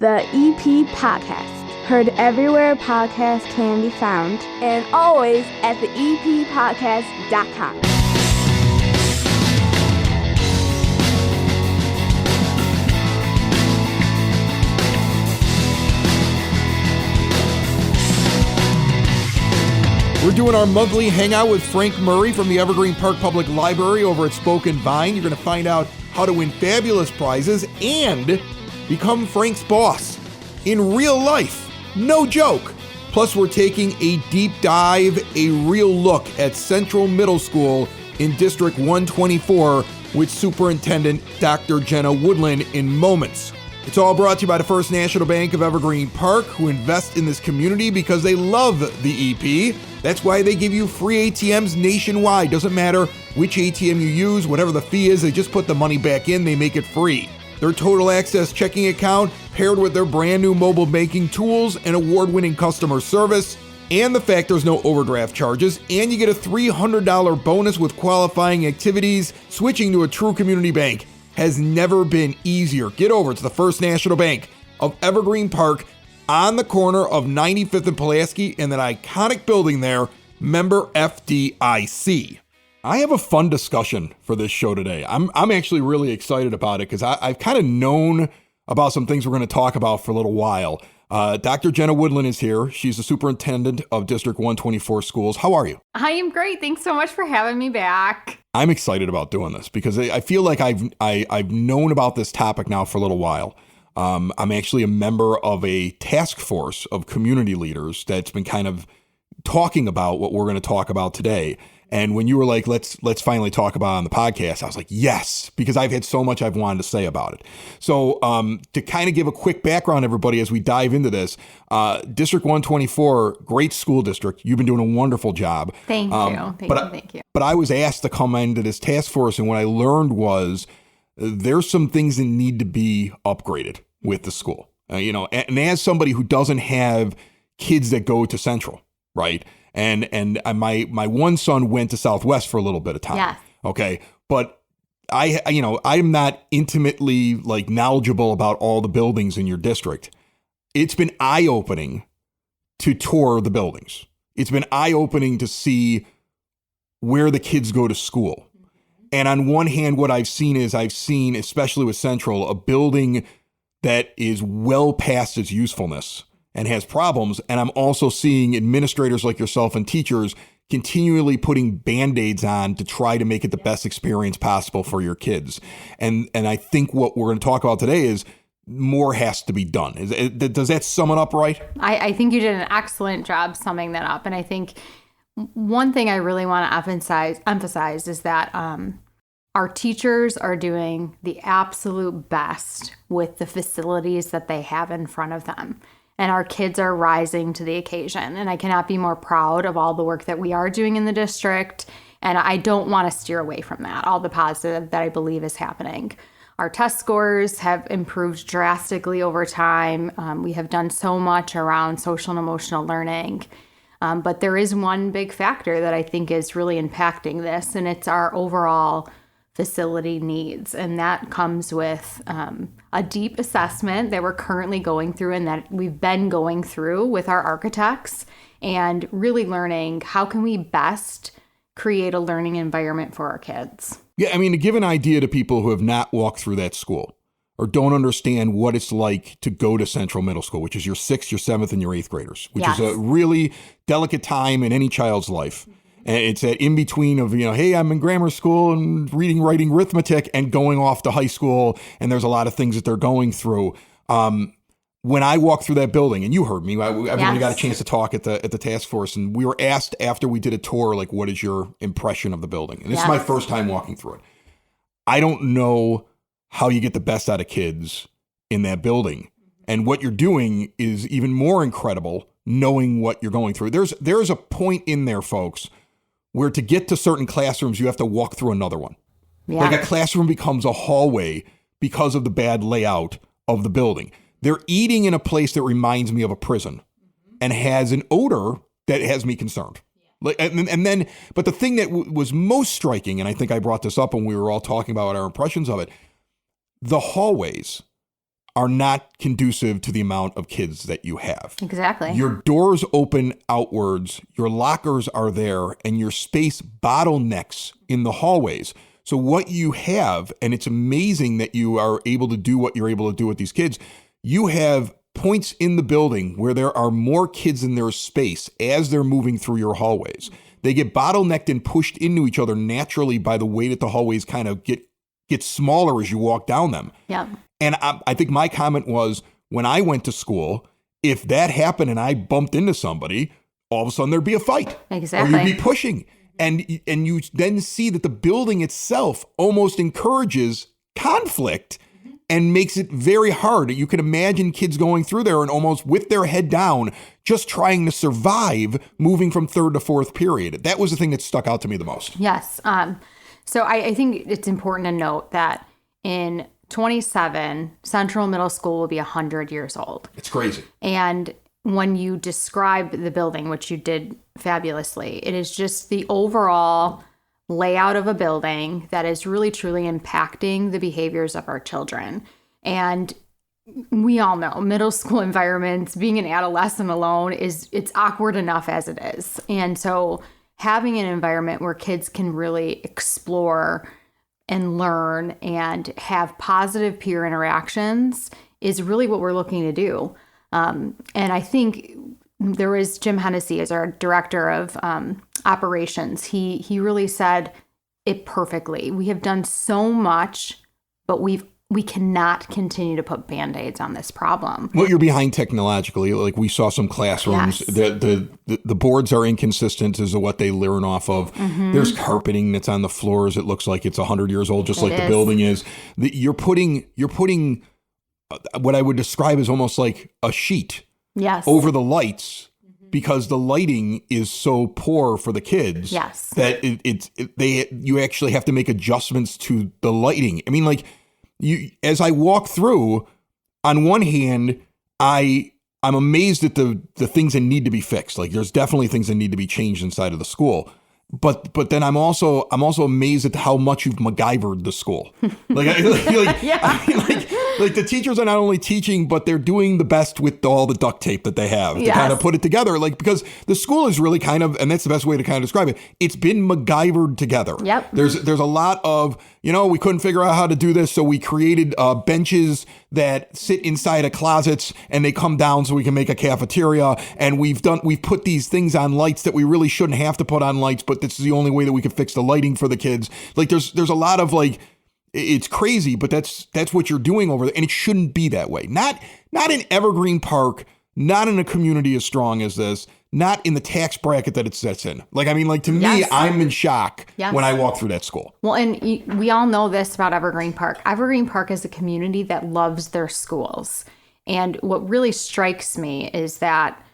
The EP Podcast. Heard everywhere podcasts can be found, and always at theeppodcast.com. We're doing our monthly hangout with Frank Murray from the Evergreen Park Public Library over at Spoken Vine. You're going to find out how to win fabulous prizes and become Frank's boss in real life. No joke. Plus, we're taking a deep dive, a real look at Central Middle School in District 124 with Superintendent Dr. Jenna Woodland in moments. It's all brought to you by the First National Bank of Evergreen Park, who invest in this community because they love the EP. That's why they give you free ATMs nationwide. Doesn't matter which ATM you use, whatever the fee is, they just put the money back in, they make it free. Their total access checking account paired with their brand new mobile banking tools and award-winning customer service, and the fact there's no overdraft charges, and you get a $300 bonus with qualifying activities. Switching to a true community bank has never been easier. Get over to the First National Bank of Evergreen Park on the corner of 95th and Pulaski in that iconic building there, member FDIC. I have a fun discussion for this show today. I'm actually really excited about it because I've kind of known about some things we're going to talk about for a little while. Dr. Jenna Woodland is here. She's the superintendent of District 124 schools. How are you? I am great. Thanks so much for having me back. I'm excited about doing this because I feel like I've known about this topic now for a little while. I'm actually a member of a task force of community leaders that's been kind of talking about what we're going to talk about today. And when you were like, let's finally talk about it on the podcast, I was like, yes, because I've had so much I've wanted to say about it. So to kind of give a quick background, everybody, as we dive into this, District 124, great school district. You've been doing a wonderful job. Thank you. Thank you. But I was asked to come into this task force, and what I learned was there's some things that need to be upgraded with the school. And as somebody who doesn't have kids that go to Central, right? And my one son went to Southwest for a little bit of time. Yes. Okay. But I'm not intimately knowledgeable about all the buildings in your district. It's been eye-opening to tour the buildings. It's been eye-opening to see where the kids go to school. And on one hand, what I've seen, especially with Central, a building that is well past its usefulness and has problems. And I'm also seeing administrators like yourself and teachers continually putting Band-Aids on to try to make it the best experience possible for your kids. And I think what we're going to talk about today is more has to be done. Does that sum it up right? I think you did an excellent job summing that up. And I think one thing I really want to emphasize is that our teachers are doing the absolute best with the facilities that they have in front of them. And our kids are rising to the occasion. And I cannot be more proud of all the work that we are doing in the district. And I don't want to steer away from that, all the positive that I believe is happening. Our test scores have improved drastically over time. We have done so much around social and emotional learning. But there is one big factor that I think is really impacting this, and it's our overall facility needs. And that comes with a deep assessment that we're currently going through and that we've been going through with our architects and really learning how can we best create a learning environment for our kids. Yeah, I mean, to give an idea to people who have not walked through that school or don't understand what it's like to go to Central Middle School, which is your 6th, your 7th, and your 8th graders, which is a really delicate time in any child's life. And it's that in between of, hey, I'm in grammar school and reading, writing, arithmetic and going off to high school. And there's a lot of things that they're going through. When I walked through that building, and you heard me, everybody got a chance to talk at the task force. And we were asked after we did a tour, what is your impression of the building? And this is my first time walking through it. I don't know how you get the best out of kids in that building. And what you're doing is even more incredible knowing what you're going through. There's a point in there, folks, where to get to certain classrooms, you have to walk through another one. Yeah. Like a classroom becomes a hallway because of the bad layout of the building. They're eating in a place that reminds me of a prison and has an odor that has me concerned. But the thing that was most striking, and I think I brought this up when we were all talking about our impressions of it, the hallways are not conducive to the amount of kids that you have. Exactly. Your doors open outwards, your lockers are there, and your space bottlenecks in the hallways. So what you have, and it's amazing that you are able to do what you're able to do with these kids, you have points in the building where there are more kids in their space as they're moving through your hallways. They get bottlenecked and pushed into each other naturally by the way that the hallways kind of get smaller as you walk down them. Yeah. And I think my comment was, when I went to school, if that happened and I bumped into somebody, all of a sudden there'd be a fight. Exactly. Or you'd be pushing. And you then see that the building itself almost encourages conflict and makes it very hard. You can imagine kids going through there and almost with their head down, just trying to survive, moving from third to fourth period. That was the thing that stuck out to me the most. Yes. So I think it's important to note that in 27, Central Middle School will be 100 years old. It's crazy. And when you describe the building, which you did fabulously, it is just the overall layout of a building that is really, truly impacting the behaviors of our children. And we all know middle school environments, being an adolescent alone, it's awkward enough as it is. And so having an environment where kids can really explore and learn and have positive peer interactions is really what we're looking to do. And I think there was Jim Hennessy as our director of operations. He really said it perfectly. We have done so much, but we cannot continue to put Band-Aids on this problem. Well, you're behind technologically. Like we saw some classrooms, Yes. the boards are inconsistent as to what they learn off of. Mm-hmm. There's carpeting that's on the floors. It looks like it's 100 years old, just It like the is. building is. You're putting what I would describe as almost like a sheet Yes. over the lights because the lighting is so poor for the kids. Yes. That you actually have to make adjustments to the lighting. I mean, like, as I walk through, on one hand, I'm amazed at the things that need to be fixed. Like there's definitely things that need to be changed inside of the school. But then I'm also amazed at how much you've MacGyvered the school. Like the teachers are not only teaching, but they're doing the best with all the duct tape that they have to kind of put it together. Like, because the school is really kind of, and that's the best way to kind of describe it, it's been MacGyvered together. Yep. There's a lot of, we couldn't figure out how to do this, so we created benches that sit inside of closets and they come down so we can make a cafeteria. And we've put these things on lights that we really shouldn't have to put on lights, but this is the only way that we can fix the lighting for the kids. Like there's a lot of like, it's crazy, but that's what you're doing over there. And it shouldn't be that way. Not in Evergreen Park, not in a community as strong as this, not in the tax bracket that it sits in. Like, I mean, like to me, Yes. I'm in shock Yes. when I walk through that school. Well, and we all know this about Evergreen Park. Evergreen Park is a community that loves their schools. And what really strikes me is that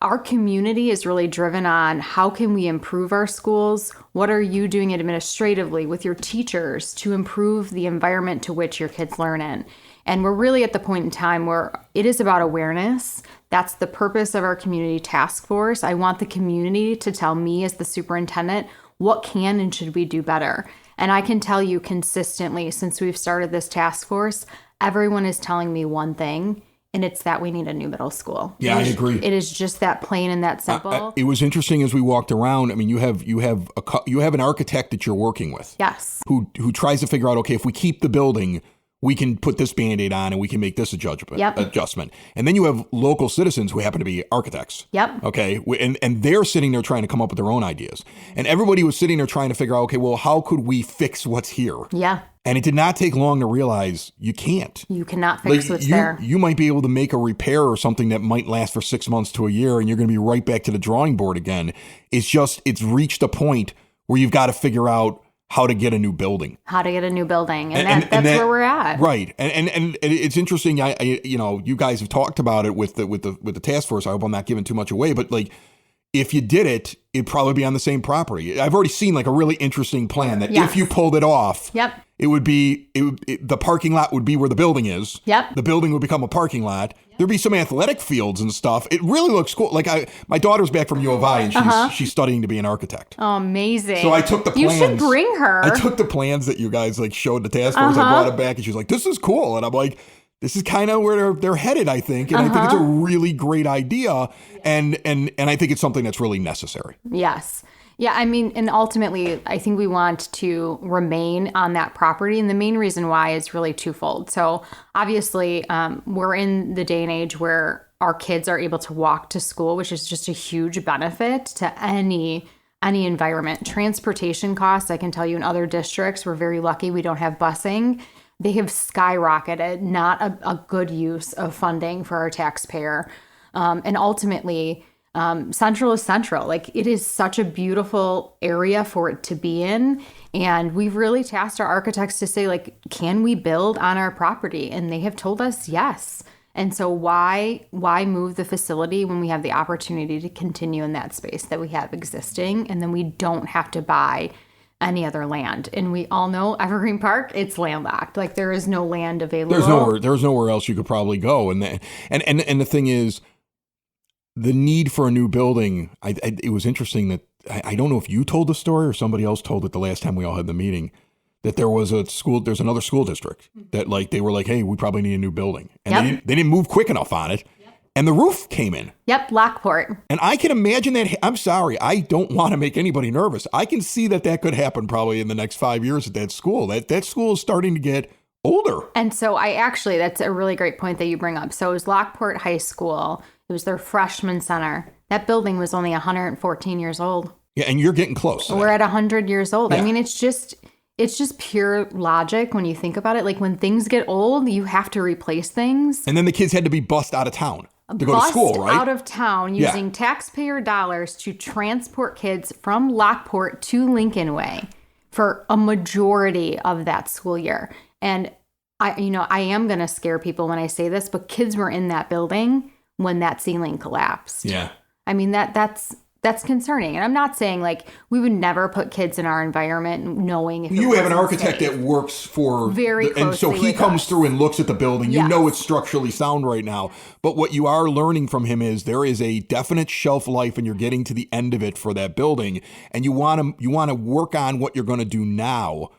our community is really driven on how can we improve our schools? What are you doing administratively with your teachers to improve the environment to which your kids learn in? And we're really at the point in time where it is about awareness. That's the purpose of our community task force. I want the community to tell me as the superintendent, what can and should we do better? And I can tell you consistently since we've started this task force, everyone is telling me one thing, and it's that we need a new middle school. Yeah, I agree. It is just that plain and that simple. It was interesting as we walked around. I mean, you have an architect that you're working with. Yes. Who tries to figure out, okay, if we keep the building, we can put this Band-Aid on and we can make this adjustment. And then you have local citizens who happen to be architects. Yep. Okay. And they're sitting there trying to come up with their own ideas. And everybody was sitting there trying to figure out, okay, well, how could we fix what's here? Yeah. And it did not take long to realize you can't. You cannot fix what's there. You might be able to make a repair or something that might last for 6 months to a year, and you're going to be right back to the drawing board again. It's reached a point where you've got to figure out how to get a new building. And that's where we're at. Right. And it's interesting. You guys have talked about it with the task force. I hope I'm not giving too much away, but like, if you did it, it'd probably be on the same property. I've already seen like a really interesting plan that if you pulled it off, it would be the parking lot would be where the building is. Yep. The building would become a parking lot. There'd be some athletic fields and stuff. It really looks cool. Like my daughter's back from U of I and she's studying to be an architect. Oh, amazing. So I took the plans. You should bring her. I took the plans that you guys like showed the task force. I brought it back and she's like, "This is cool." And I'm like, this is kind of where they're headed, I think. And I think it's a really great idea. And I think it's something that's really necessary. Yes. Yeah, I mean, and ultimately, I think we want to remain on that property. And the main reason why is really twofold. So obviously, we're in the day and age where our kids are able to walk to school, which is just a huge benefit to any environment. Transportation costs, I can tell you in other districts, we're very lucky we don't have busing. They have skyrocketed, not a good use of funding for our taxpayer. And ultimately, Central is central. Like, it is such a beautiful area for it to be in. And we've really tasked our architects to say, like, can we build on our property? And they have told us yes. And so why move the facility when we have the opportunity to continue in that space that we have existing, and then we don't have to buy any other land? And we all know Evergreen Park, it's landlocked. Like, there is no land available. There's nowhere else you could probably go. And the thing is, the need for a new building, it was interesting that, I don't know if you told the story or somebody else told it the last time we all had the meeting, that there's another school district that, like, they were like, hey, we probably need a new building. And they didn't move quick enough on it. And the roof came in. Yep, Lockport. And I can imagine that. I'm sorry, I don't want to make anybody nervous. I can see that could happen probably in the next 5 years at that school. That school is starting to get older. And so that's a really great point that you bring up. So it was Lockport High School. It was their freshman center. That building was only 114 years old. Yeah, and you're getting close. We're at 100 years old. Yeah. I mean, it's just pure logic when you think about it. Like, when things get old, you have to replace things. And then the kids had to be bussed out of town to go to school, right? Out of town using taxpayer dollars to transport kids from Lockport to Lincoln Way for a majority of that school year. And I am going to scare people when I say this, but kids were in that building when that ceiling collapsed. Yeah. I mean, that's concerning. And I'm not saying, like, we would never put kids in our environment knowing if you have an architect that works for very closely, and so he comes through and looks at the building. Yes. You know it's structurally sound right now. But what you are learning from him is there is a definite shelf life, and you're getting to the end of it for that building. And you want to work on what you're going to do now,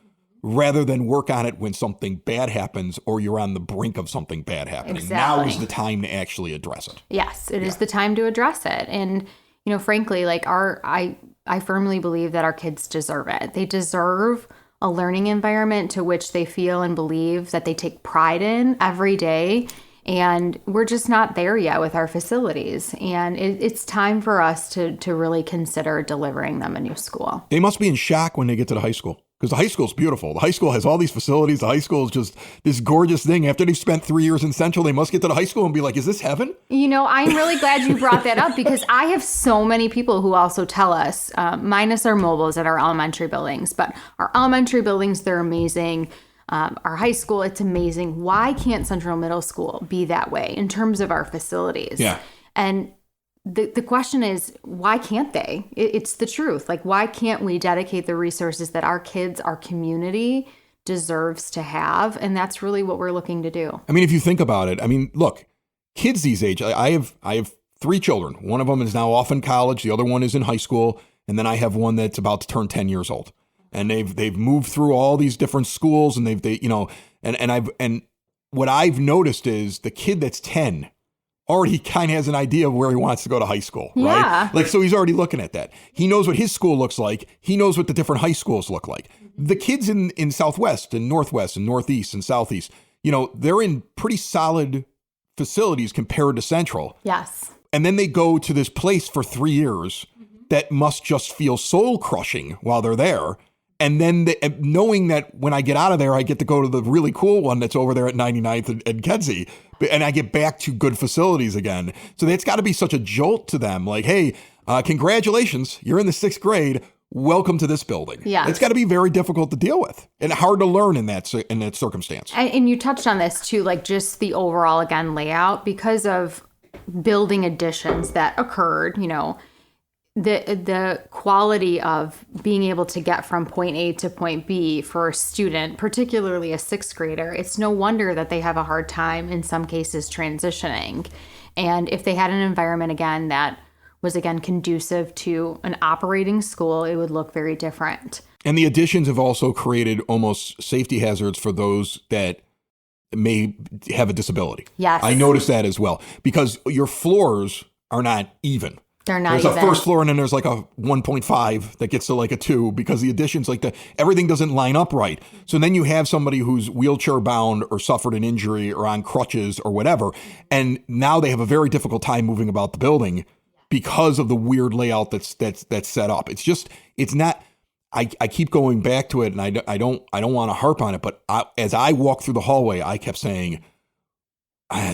rather than work on it when something bad happens or you're on the brink of something bad happening. Exactly. Now is the time to actually address it. Yes, it is the time to address it. And, frankly, like, I firmly believe that our kids deserve it. They deserve a learning environment to which they feel and believe that they take pride in every day. And we're just not there yet with our facilities. And it's time for us to really consider delivering them a new school. They must be in shock when they get to the high school. Because the high school's beautiful. The high school has all these facilities. The high school is just this gorgeous thing. After they've spent 3 years in Central, they must get to the high school and be like, is this heaven? I'm really glad you brought that up, because I have so many people who also tell us, minus our mobiles at our elementary buildings, but our elementary buildings, they're amazing. Our high school, it's amazing. Why can't Central Middle School be that way in terms of our facilities? Yeah. And the question is, why can't they? It's the truth. Like, why can't we dedicate the resources that our kids, our community deserves to have? And that's really what we're looking to do. I mean, if you think about it, I mean, look, kids these age, I have 3 children. One of them is now off in college. The other one is in high school. And then I have one that's about to turn 10 years old. And they've moved through all these different schools, and and what I've noticed is the kid that's 10 already kind of has an idea of where he wants to go to high school, right? Yeah. Like, so he's already looking at that. He knows what his school looks like. He knows what the different high schools look like. The kids in Southwest and Northwest and Northeast and Southeast, they're in pretty solid facilities compared to Central. Yes. And then they go to this place for 3 years that must just feel soul crushing while they're there. And then knowing that when I get out of there, I get to go to the really cool one that's over there at 99th and Kedzie. And I get back to good facilities again. So that's got to be such a jolt to them. Like, hey, congratulations, you're in the 6th grade. Welcome to this building. Yeah. It's got to be very difficult to deal with and hard to learn in that circumstance. And you touched on this too, like, just the overall, again, layout, because of building additions that occurred, the quality of being able to get from point A to point B for a student, particularly a 6th grader, it's no wonder that they have a hard time in some cases transitioning. And if they had an environment, again, that was, again, conducive to an operating school, it would look very different. And the additions have also created almost safety hazards for those that may have a disability. Yes. I noticed that as well, because your floors are not even. They're not There's even. a first floor, and then there's like a 1.5 that gets to like a 2, because the additions, like everything doesn't line up right. So then you have somebody who's wheelchair bound or suffered an injury or on crutches or whatever, and now they have a very difficult time moving about the building because of the weird layout that's set up. It's not. I keep going back to it, and I don't want to harp on it, but as I walk through the hallway, I kept saying,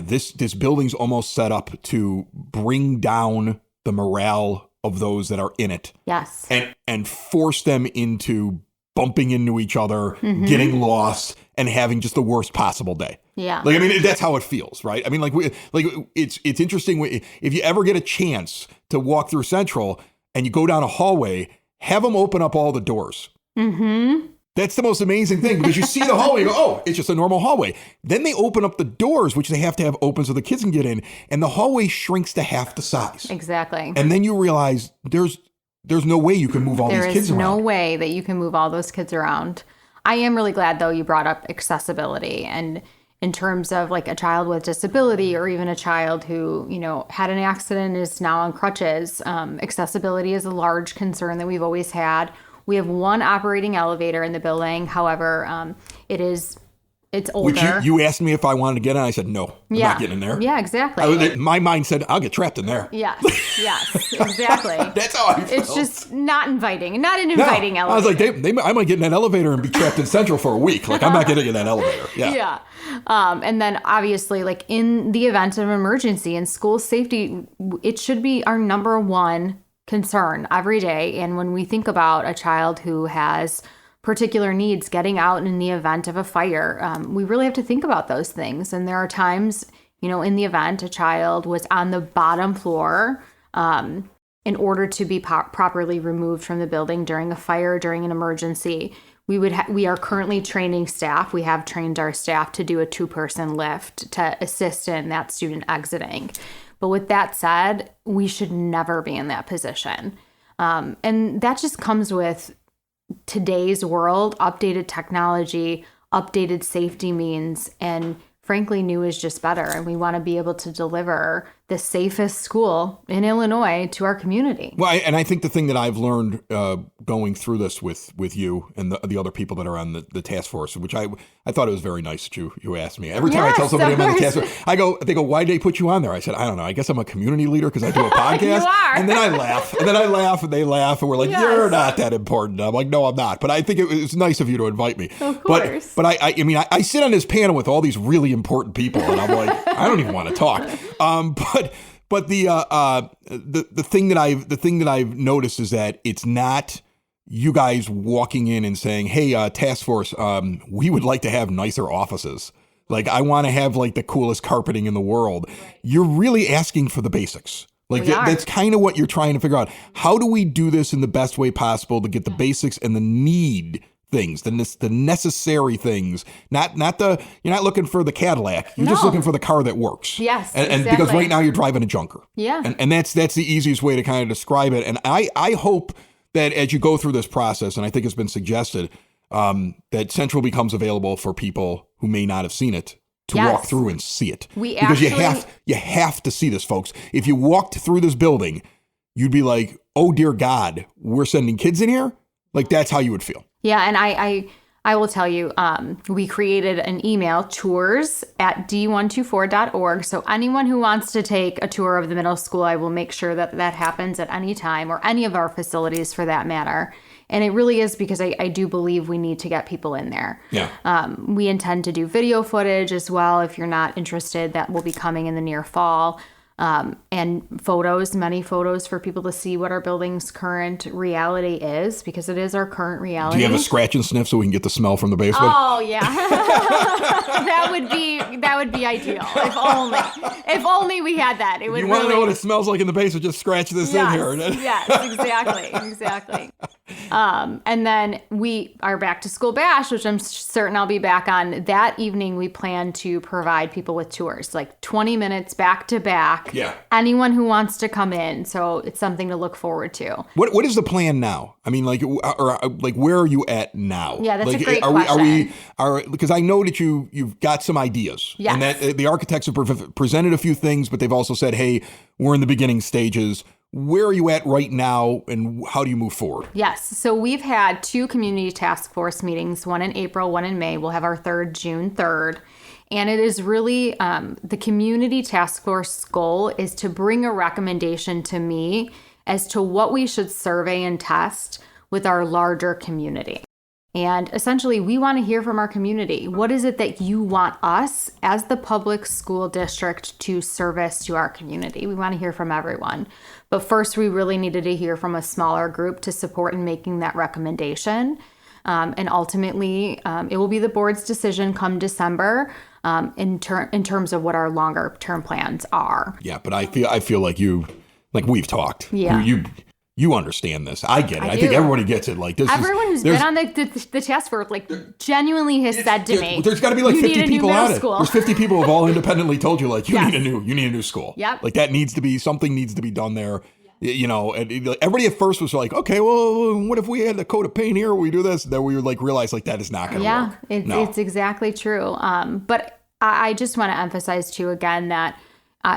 this building's almost set up to bring down the morale of those that are in it. Yes. And force them into bumping into each other, getting lost, and having just the worst possible day. Yeah. Like, I mean, that's how it feels, right? I mean, it's interesting. If you ever get a chance to walk through Central and you go down a hallway, have them open up all the doors. Mm-hmm. That's the most amazing thing, because you see the hallway, you go, oh, it's just a normal hallway. Then they open up the doors, which they have to have open so the kids can get in, and the hallway shrinks to half the size. Exactly. And then you realize there's no way you can move all these kids around. There is no way that you can move all those kids around. I am really glad, though, you brought up accessibility. And in terms of like a child with disability, or even a child who, had an accident and is now on crutches, accessibility is a large concern that we've always had. We have one operating elevator in the building. However, it's older. Which you asked me if I wanted to get in. I said, no, I'm not getting in there. Yeah, exactly. My mind said, I'll get trapped in there. Yes, exactly. That's how I felt. It's just not inviting, not an inviting elevator. I was like, I might get in that elevator and be trapped in Central for a week. Like, I'm not getting in that elevator. Yeah. Yeah. And then obviously, like in the event of emergency and school safety, it should be our number one concern every day. And when we think about a child who has particular needs getting out in the event of a fire, we really have to think about those things. And there are times, in the event a child was on the bottom floor in order to be properly removed from the building during a fire, during an emergency. We are currently training staff. We have trained our staff to do a 2-person lift to assist in that student exiting. But with that said, we should never be in that position. And that just comes with today's world, updated technology, updated safety means, and frankly, new is just better. And we want to be able to deliver the safest school in Illinois to our community. Well, and I think the thing that I've learned going through this with you and the other people that are on the task force, which I thought it was very nice that you asked me. Every time I tell somebody I'm on the task force, they go, why'd they put you on there? I said, I don't know. I guess I'm a community leader because I do a podcast. You are. And then I laugh. And they laugh. And we're like, you're not that important. I'm like, no, I'm not. But I think it was nice of you to invite me. Of course. But I sit on this panel with all these really important people, and I'm like, I don't even want to talk. But the thing that I've noticed is that it's not you guys walking in and saying, hey, task force, we would like to have nicer offices. Like, I want to have like the coolest carpeting in the world. You're really asking for the basics. Like that's kind of what you're trying to figure out. How do we do this in the best way possible to get the basics and the need things, the necessary things, not you're not looking for the Cadillac. You're just looking for the car that works. Yes. And exactly. because right now you're driving a junker. Yeah. And that's the easiest way to kind of describe it. And I hope that as you go through this process, and I think it's been suggested, that Central becomes available for people who may not have seen it to walk through and see it. Because you have to see this, folks. If you walked through this building, you'd be like, oh dear God, we're sending kids in here? Like, that's how you would feel. Yeah, and I will tell you, we created an email, tours@d124.org. So anyone who wants to take a tour of the middle school, I will make sure that happens at any time, or any of our facilities for that matter. And it really is because I do believe we need to get people in there. Yeah. We intend to do video footage as well. If you're not interested, that will be coming in the near fall. And many photos for people to see what our building's current reality is, because it is our current reality. Do you have a scratch and sniff so we can get the smell from the basement? Oh yeah, that would be ideal. If only we had that. It would. You want to know what it smells like in the basement? Just scratch this in here. Yes, exactly. And then our back to school bash, which I'm certain I'll be back on that evening. We plan to provide people with tours, like 20 minutes back to back. Yeah. anyone who wants to come in. So it's something to look forward to. What is the plan now? I mean, like where are you at now? Yeah, that's like, a great question. Because I know that you've got some ideas. Yes. And that the architects have presented a few things, but they've also said, hey, we're in the beginning stages. Where are you at right now, and how do you move forward? Yes. So we've had 2 community task force meetings, one in April, one in May. We'll have our third June 3rd. And it is really the community task force goal is to bring a recommendation to me as to what we should survey and test with our larger community. And essentially, we want to hear from our community. What is it that you want us as the public school district to service to our community? We want to hear from everyone. But first, we really needed to hear from a smaller group to support in making that recommendation. And ultimately, it will be the board's decision come December in terms of what our longer term plans are. Yeah, but I feel like we've talked. Yeah. You understand this. I get it. I do. think everybody gets it. Like this. Everyone who's been on the task force, genuinely has said to me, "There's got to be 50 people on it." School. There's 50 people who have all independently told you, you Yes. need a new school. Yep. Like that needs to be something needs to be done there. You know, and everybody at first was like, "Okay, well, what if we had the coat of paint here? We do this." Then we realized that is not going to work. Yeah, it's exactly true. But I just want to emphasize too again that.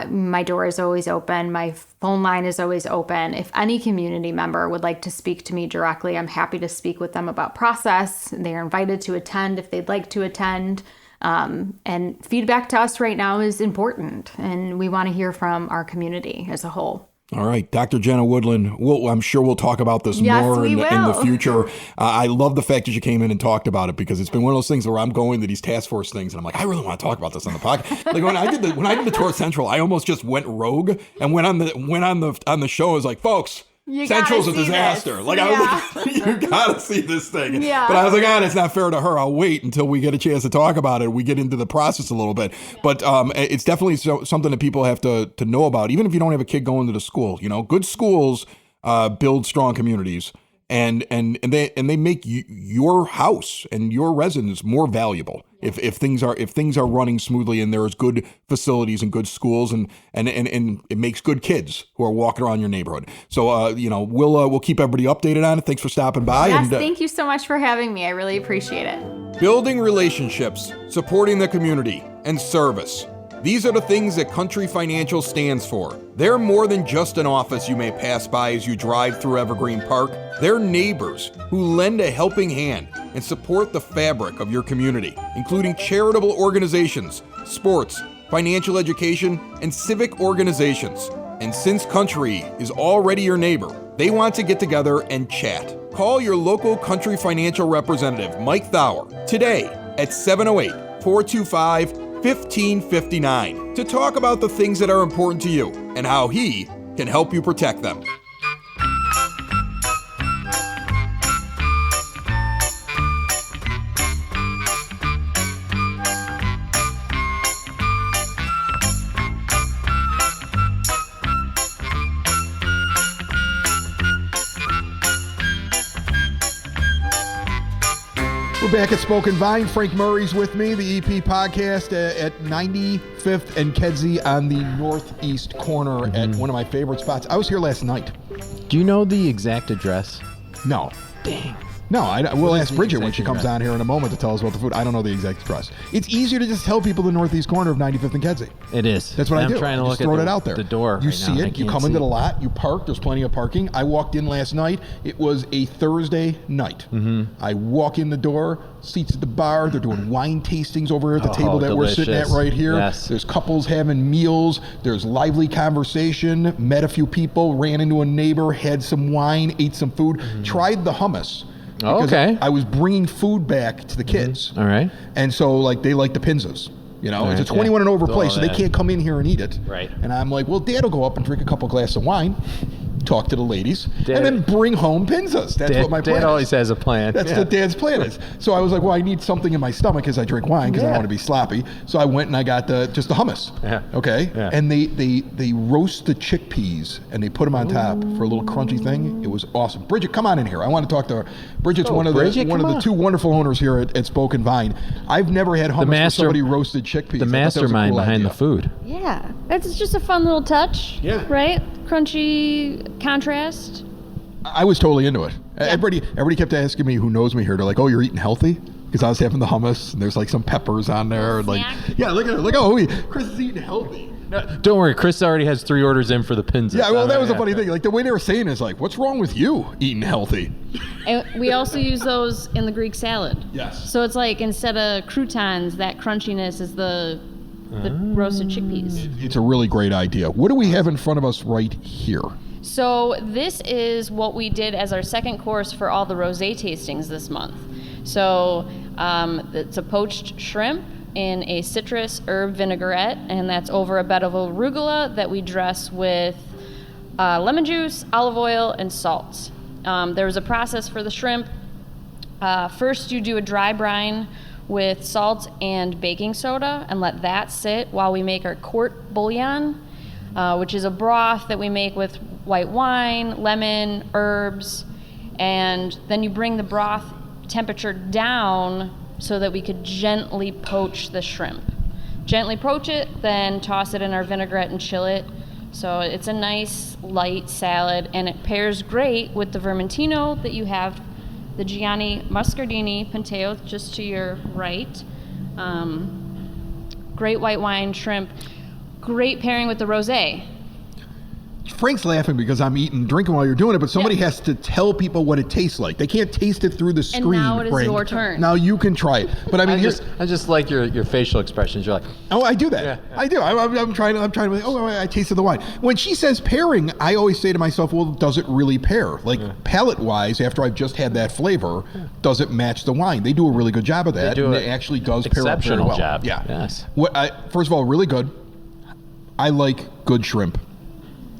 My door is always open. My phone line is always open. If any community member would like to speak to me directly, I'm happy to speak with them about process. They are invited to attend if they'd like to attend. And feedback to us right now is important. And we want to hear from our community as a whole. All right, Dr. Jenna Woodland, I'm sure we'll talk about this more in the future. I love the fact that you came in and talked about it because it's been one of those things where I'm going to these task force things and I'm like, I really want to talk about this on the podcast. Like when I did the Tour Central, I almost just went rogue and went on the show. I was like, folks, Central's a disaster. This. Like yeah. I was like, you gotta see this thing. Yeah. But I was like, it's not fair to her. I'll wait until we get a chance to talk about it. We get into the process a little bit. But it's definitely something that people have to know about, even if you don't have a kid going to the school. You know, good schools build strong communities, and they make your house and your residents more valuable. If things are running smoothly and there's good facilities and good schools and it makes good kids who are walking around your neighborhood. So we'll keep everybody updated on it. Thanks for stopping by. Yes, thank you so much for having me. I really appreciate it. Building relationships, supporting the community, and service. These are the things that Country Financial stands for. They're more than just an office you may pass by as you drive through Evergreen Park. They're neighbors who lend a helping hand and support the fabric of your community, including charitable organizations, sports, financial education, and civic organizations. And since Country is already your neighbor, they want to get together and chat. Call your local Country Financial representative, Mike Thauer, today at 708-425-1559 to talk about the things that are important to you and how he can help you protect them. We're back at Spoken Vine. Frank Murray's with me, the EP podcast at 95th and Kedzie on the northeast corner at one of my favorite spots. I was here last night. Do you know the exact address? No. Dang. No, we'll ask Bridget when she comes down here in a moment to tell us about the food. I don't know the exact address. It's easier to just tell people the northeast corner of 95th and Kedzie. It is. That's what I do. I'm trying to I look just at it out there. The door. You right see now. it. You come into the lot. You park. There's plenty of parking. I walked in last night. It was a Thursday night. Mm-hmm. I walk in the door. Seats at the bar. They're doing wine tastings over here at the table that delicious. we're sitting at right here. Yes. There's couples having meals. There's lively conversation. Met a few people. Ran into a neighbor. Had some wine. Ate some food. Tried the hummus. Oh, okay. I was bringing food back to the kids. All right. And so, they like the pinzas. You know, Right, it's a 21 and over place, so they that. can't come in here and eat it. Right. And I'm like, well, Dad will go up and drink a couple glasses of wine. talk to the ladies, and then bring home pinzas. That's what my plan Dad is. always has a plan. That's what Dad's plan is. So I was like, well, I need something in my stomach as I drink wine because I don't want to be sloppy. So I went and I got just the hummus. Yeah. Okay. Yeah. And they roast the chickpeas and they put them on top for a little crunchy thing. It was awesome. Bridget, come on in here. I want to talk to her. Bridget's one of the two wonderful owners here at Spoken Vine. I've never had hummus where somebody roasted chickpeas. The mastermind behind the food. Yeah, it's just a fun little touch. Yeah. Right? Crunchy contrast. I was totally into it. Yeah. Everybody kept asking me who knows me here. They're like, "Oh, you're eating healthy?" Because I was having the hummus and there's like some peppers on there. And like, yeah, look at it. Look, Chris is eating healthy. No, don't worry, Chris already has 3 orders in for the pinzas. Yeah, well, that was a funny thing. Like the way they were saying is like, "What's wrong with you eating healthy?" And we also use those in the Greek salad. Yes. So it's like instead of croutons, that crunchiness is the roasted chickpeas. It's a really great idea. What do we have in front of us right here? So this is what we did as our second course for all the rosé tastings this month. So it's a poached shrimp in a citrus herb vinaigrette, and that's over a bed of arugula that we dress with lemon juice, olive oil, and salt. There was a process for the shrimp. First, you do a dry brine with salt and baking soda and let that sit while we make our court bouillon, which is a broth that we make with white wine, lemon, herbs, and then you bring the broth temperature down so that we could gently poach the shrimp. Gently poach it, then toss it in our vinaigrette and chill it. So it's a nice light salad, and it pairs great with the vermentino that you have, the Gianni Muscardini Penteo just to your right. Great white wine, shrimp. Great pairing with the rosé. Frank's laughing because I'm drinking while you're doing it, but somebody has to tell people what it tastes like. They can't taste it through the screen. And now it is Frank. your turn. Now you can try it. But I mean, I just like your facial expressions. You're like, oh, I do that. Yeah. I do. I'm trying to. Oh, I tasted the wine. When she says pairing, I always say to myself, well, does it really pair? Like palate-wise, after I've just had that flavor, does it match the wine? They do a really good job of that, and it actually does pair up very well. Exceptional job. Yeah. Yes. First of all, really good. I like good shrimp.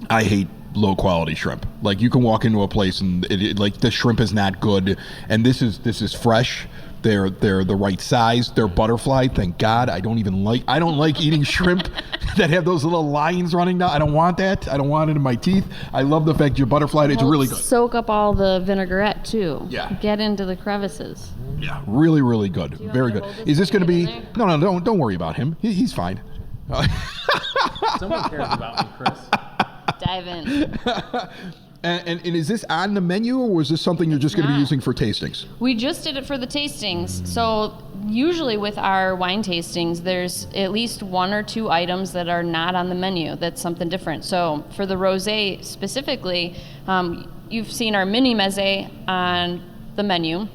I hate low quality shrimp. Like you can walk into a place and like the shrimp is not good, and this is fresh. They're the right size. They're butterfly. Thank God. I don't like eating shrimp that have those little lines running down. I don't want that. I don't want it in my teeth. I love the fact you're butterfly. It's really good. Soak up all the vinaigrette too. Yeah. Get into the crevices. Yeah, really, really good. Very good. Is this going to be? No, don't worry about him. He's fine. someone cares about me, Chris. Dive in. And is this on the menu, or is this something you're just going to be using for tastings? We just did it for the tastings. So usually with our wine tastings, there's at least 1 or 2 items that are not on the menu. That's something different. So for the rosé specifically, you've seen our mini mezze on the menu,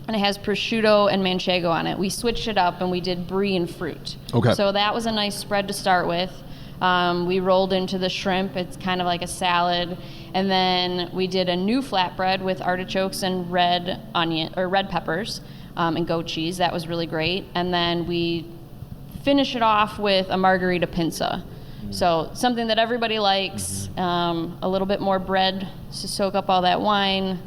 and it has prosciutto and manchego on it. We switched it up and we did brie and fruit. Okay. So that was a nice spread to start with. We rolled into the shrimp. It's kind of like a salad. And then we did a new flatbread with artichokes and red peppers and goat cheese. That was really great. And then we finish it off with a margarita pinza. So something that everybody likes, a little bit more bread to soak up all that wine,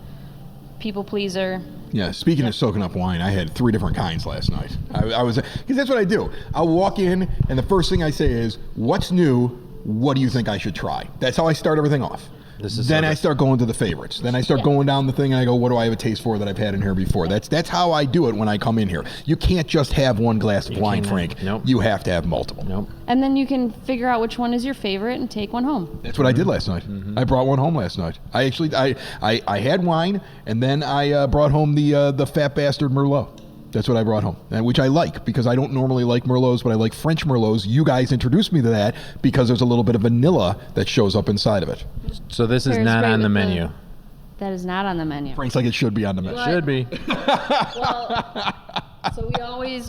people pleaser. Yeah, speaking of soaking up wine, I had 3 different kinds last night. I was, because that's what I do. I'll walk in, and the first thing I say is, what's new? What do you think I should try? That's how I start everything off. Then I start going to the favorites. Then I start going down the thing, and I go, what do I have a taste for that I've had in here before? That's how I do it when I come in here. You can't just have one glass of wine, Frank. Nope. You have to have multiple. Nope. And then you can figure out which one is your favorite and take one home. That's what I did last night. Mm-hmm. I brought one home last night. I actually, I had wine, and then I brought home the fat bastard Merlot. That's what I brought home, which I like because I don't normally like Merlots, but I like French Merlots. You guys introduced me to that because there's a little bit of vanilla that shows up inside of it. So this is not on the menu. That is not on the menu. Frank's like it should be on the menu. Should be. Well, so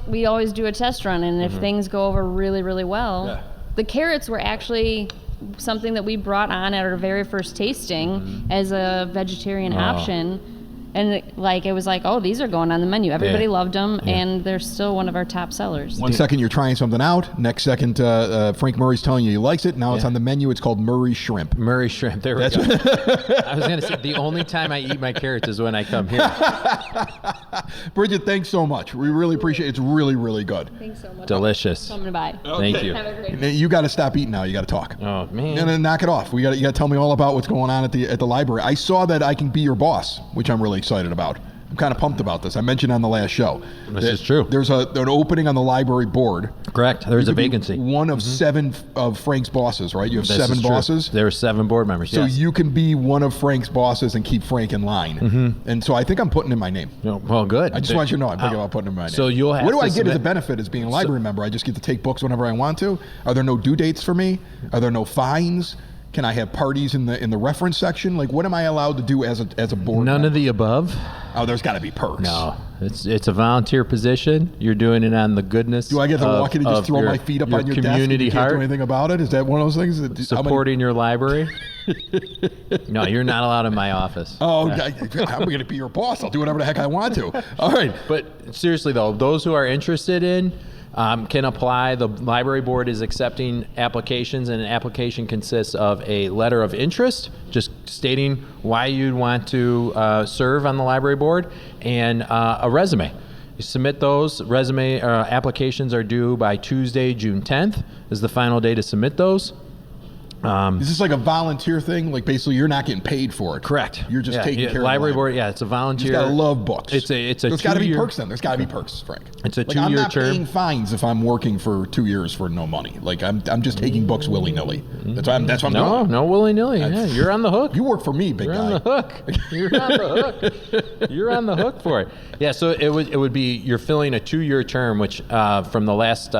we always do a test run, and if things go over really, really well, the carrots were actually something that we brought on at our very first tasting as a vegetarian option. And it was like, oh, these are going on the menu. Everybody loved them, and they're still one of our top sellers. One second you're trying something out. Next second, Frank Murray's telling you he likes it. Now it's on the menu. It's called Murray Shrimp. Murray Shrimp. There we go. I was going to say, the only time I eat my carrots is when I come here. Bridget, thanks so much. We really appreciate it. It's really, really good. Thanks so much. Delicious. Coming by. Thank you. Have a great day. You got to stop eating now. You got to talk. Oh, man. And then knock it off. You got to tell me all about what's going on at the library. I saw that I can be your boss, which I'm really excited about. I'm kind of pumped about this. I mentioned on the last show. This is true. There's an opening on the library board. Correct. There's a vacancy. One of 7 of Frank's bosses, right? You have 7 bosses. There are 7 board members. So yes. you can be one of Frank's bosses and keep Frank in line. And so I think I'm putting in my name. Well, good. I just want you to know I'm thinking about putting in my name. So you'll have what do to I get submit- as a benefit as being a library member? I just get to take books whenever I want to. Are there no due dates for me? Are there no fines? Can I have parties in the reference section? Like, what am I allowed to do as a board None member? of the above. Oh, there's got to be perks. No, it's a volunteer position. You're doing it on the goodness. Do I get to walk in and just throw my feet up on your desk and community you can't heart? do anything about it? Is that one of those things? Supporting your library? No, you're not allowed in my office. Oh, I'm going to be your boss. I'll do whatever the heck I want to. All right. But seriously, though, those who are interested in can apply. The library board is accepting applications, and an application consists of a letter of interest, just stating why you'd want to serve on the library board, and a resume. You submit those. Resume applications are due by Tuesday, June 10th is the final day to submit those. Is this like a volunteer thing? Like, basically, you're not getting paid for it. Correct. You're just taking care of library the board. Yeah, it's a volunteer. You just gotta love books. It's a There's got to be 2-year perks then. There's got to be perks, Frank. It's a like, I'm 2-year not term. paying fines if I'm working for 2 years for no money. Like, I'm just taking books willy nilly. That's what I'm doing. No willy nilly. Yeah, you're on the hook. You work for me, big You're guy. on the hook. You're on the hook. You're on the hook for it. Yeah, so it would be, you're filling a 2-year term, which from the last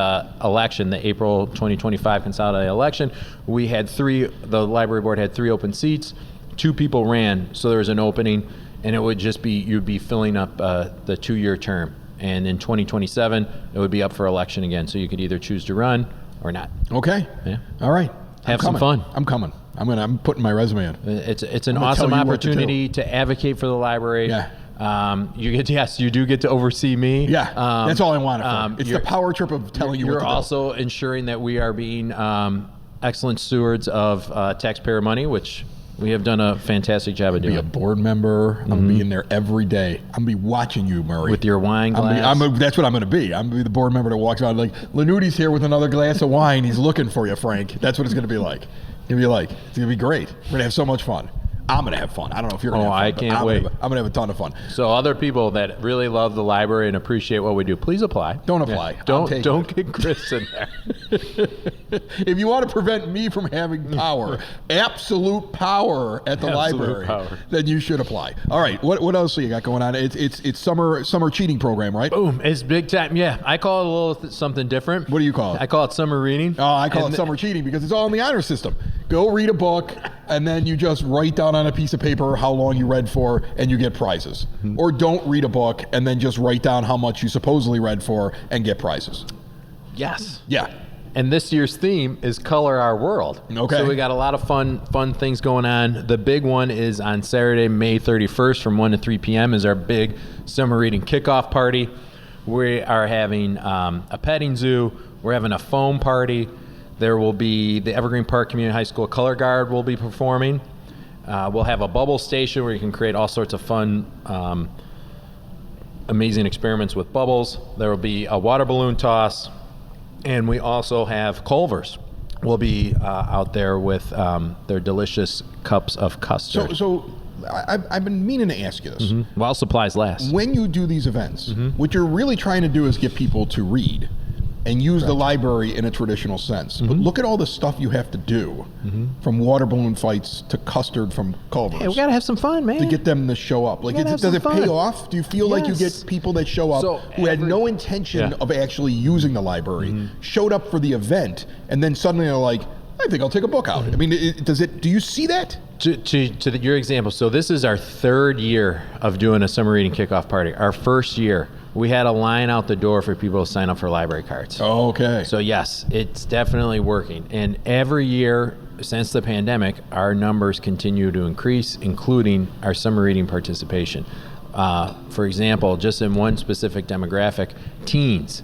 election, the April 2025 consolidated election, we had the library board had 3 open seats. 2 people ran, so there was an opening, and it would just be, you'd be filling up the 2-year term. And in 2027, it would be up for election again, so you could either choose to run or not. Okay. Yeah. All right. Have some fun. I'm coming. I'm putting my resume in. It's an I'm gonna awesome tell you what to do. opportunity to advocate for the library. Yeah. You do get to oversee me. Yeah. That's all I want it for. It's the power trip of telling you what to do. You're also ensuring that we are being excellent stewards of taxpayer money, which we have done a fantastic job of doing. Be a board member. I'm going to be in there every day. I'm going to be watching you, Murray. With your wine glass. That's what I'm going to be. I'm going to be the board member that walks around like, Lanuti's here with another glass of wine. He's looking for you, Frank. That's what it's going to be like. It's going to be great. We're going to have so much fun. I'm going to have fun. I don't know if you're going to have fun. I can't wait. I'm going to have a ton of fun. So other people that really love the library and appreciate what we do, please apply. Don't apply. Yeah. Don't get Chris in there. If you want to prevent me from having power, absolute power at the library, then you should apply. All right. What else do you got going on? It's summer cheating program, right? Boom. It's big time. Yeah. I call it a little something different. What do you call it? I call it summer reading. Oh, I call it summer cheating because it's all in the honor system. Go read a book, and then you just write down on a piece of paper how long you read for, and you get prizes. Or don't read a book, and then just write down how much you supposedly read for, and get prizes. Yes. Yeah. And this year's theme is Color Our World. Okay. So we got a lot of fun things going on. The big one is on Saturday, May 31st from 1 to 3 p.m. is our big summer reading kickoff party. We are having a petting zoo. We're having a foam party. There will be the Evergreen Park Community High School Color Guard will be performing. We'll have a bubble station where you can create all sorts of fun, amazing experiments with bubbles. There will be a water balloon toss. And we also have Culver's. We'll be out there with their delicious cups of custard. So I've been meaning to ask you this. While supplies last. When you do these events, what you're really trying to do is get people to read and use the library in a traditional sense. But look at all the stuff you have to do, from water balloon fights to custard from Culver's. Hey, we got to have some fun, man. To get them to show up. Like, does it pay off? Do you feel like you get people that show up who had no intention of actually using the library, showed up for the event, and then suddenly they're like, I think I'll take a book out. I mean, do you see that? To your example, so this is our 3rd year of doing a summer reading kickoff party. Our first year, we had a line out the door for people to sign up for library cards. Oh, okay. So yes, it's definitely working. And every year since the pandemic, our numbers continue to increase, including our summer reading participation. For example, just in one specific demographic, teens.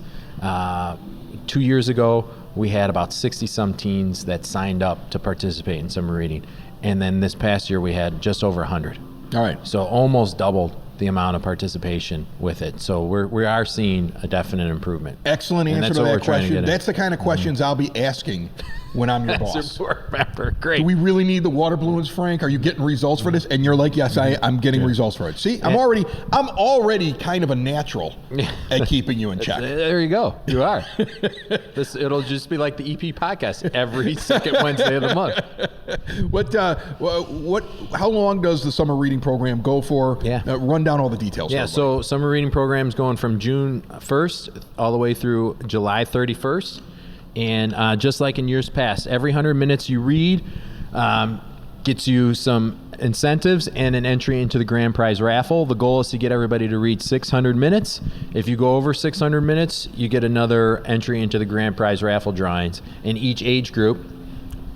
2 years ago, we had about 60-some teens that signed up to participate in summer reading. And then this past year, we had just over 100. All right. So almost doubled the amount of participation with it. So we are seeing a definite improvement. Excellent And answer that's to what that we're trying to question. get at. That's the kind of questions I'll be asking when I'm your boss. As a board member. Great. Do we really need the water balloons, Frank? Are you getting results for this? And you're like, yes, I'm getting results for it. See, I'm already kind of a natural at keeping you in check. There you go. You are. It'll just be like the EP podcast every second Wednesday of the month. How long does the summer reading program go for? Yeah. Run down all the details. Yeah, so summer reading program's going from June 1st all the way through July 31st. And just like in years past, every 100 minutes you read gets you some incentives and an entry into the grand prize raffle. The goal is to get everybody to read 600 minutes. If you go over 600 minutes, you get another entry into the grand prize raffle drawings. In each age group,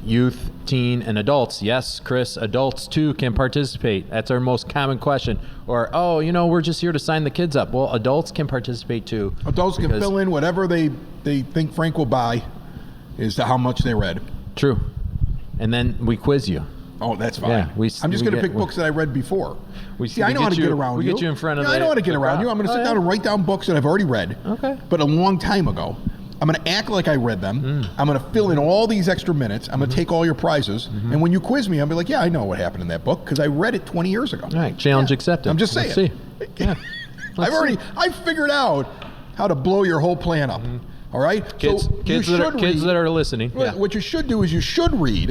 youth, teen, and adults. Yes, Chris, adults too can participate. That's our most common question. Or, we're just here to sign the kids up. Well, adults can participate too. Adults can fill in whatever they think Frank will buy as to how much they read. True. And then we quiz you. Oh, that's fine. Yeah, I'm just going to pick books that I read before. I know how to get around you. We get you in front of I know how to get around you. I'm going to sit down and write down books that I've already read. Okay. But a long time ago. I'm going to act like I read them. I'm going to fill in all these extra minutes. I'm going to take all your prizes. And when you quiz me, I'll be like, yeah, I know what happened in that book because I read it 20 years ago. All right. Challenge accepted. I'm just saying. Let's see. Yeah. I've figured out how to blow your whole plan up. All right? Kids that are listening. Yeah. What you should do is you should read.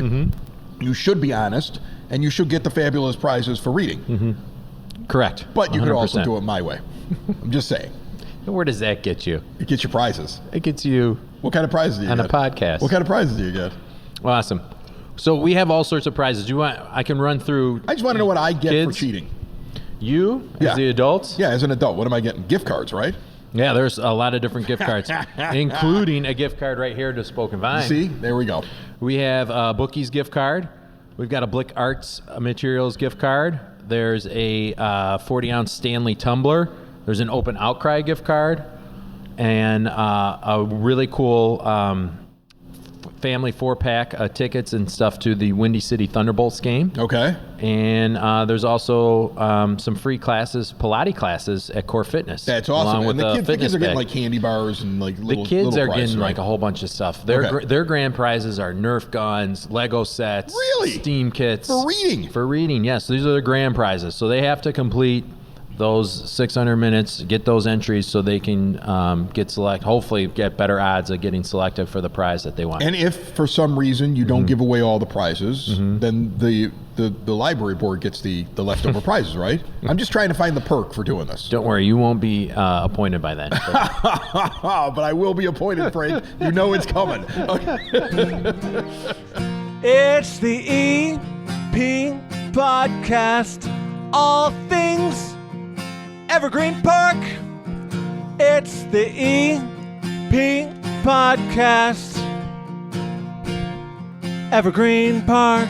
You should be honest. And you should get the fabulous prizes for reading. Correct. But you 100%. could also do it my way. I'm just saying. Where does that get you? It gets you prizes. It gets you... What kind of prizes do you get? On a podcast. What kind of prizes do you get? Awesome. So we have all sorts of prizes. I can run through... I just want to know what I get kids. for cheating. You? As the adults? Yeah, as an adult. What am I getting? Gift cards, right? Yeah, there's a lot of different gift cards, including a gift card right here to Spoken Vine. See? There we go. We have a Bookies gift card. We've got a Blick Arts Materials gift card. There's a 40-ounce Stanley tumbler. There's an Open Outcry gift card. And a really cool family 4-pack of tickets and stuff to the Windy City Thunderbolts game. Okay. And there's also some free classes, Pilates classes at Core Fitness. That's awesome. Along with and the kids are getting bag. like candy bars and like little The kids little are prizes, getting right? like a whole bunch of stuff. Their grand prizes are Nerf guns, Lego sets, Really? Steam kits. For reading? For reading, yes. These are the grand prizes. So they have to complete those 600 minutes, get those entries so they can hopefully get better odds of getting selected for the prize that they want. And if for some reason you don't give away all the prizes, then the library board gets the leftover prizes, right? I'm just trying to find the perk for doing this. Don't worry, you won't be appointed by then. But I will be appointed, Frank. You know it's coming. Okay. It's the EP Podcast. All things Evergreen Park. It's the EP Podcast. Evergreen Park.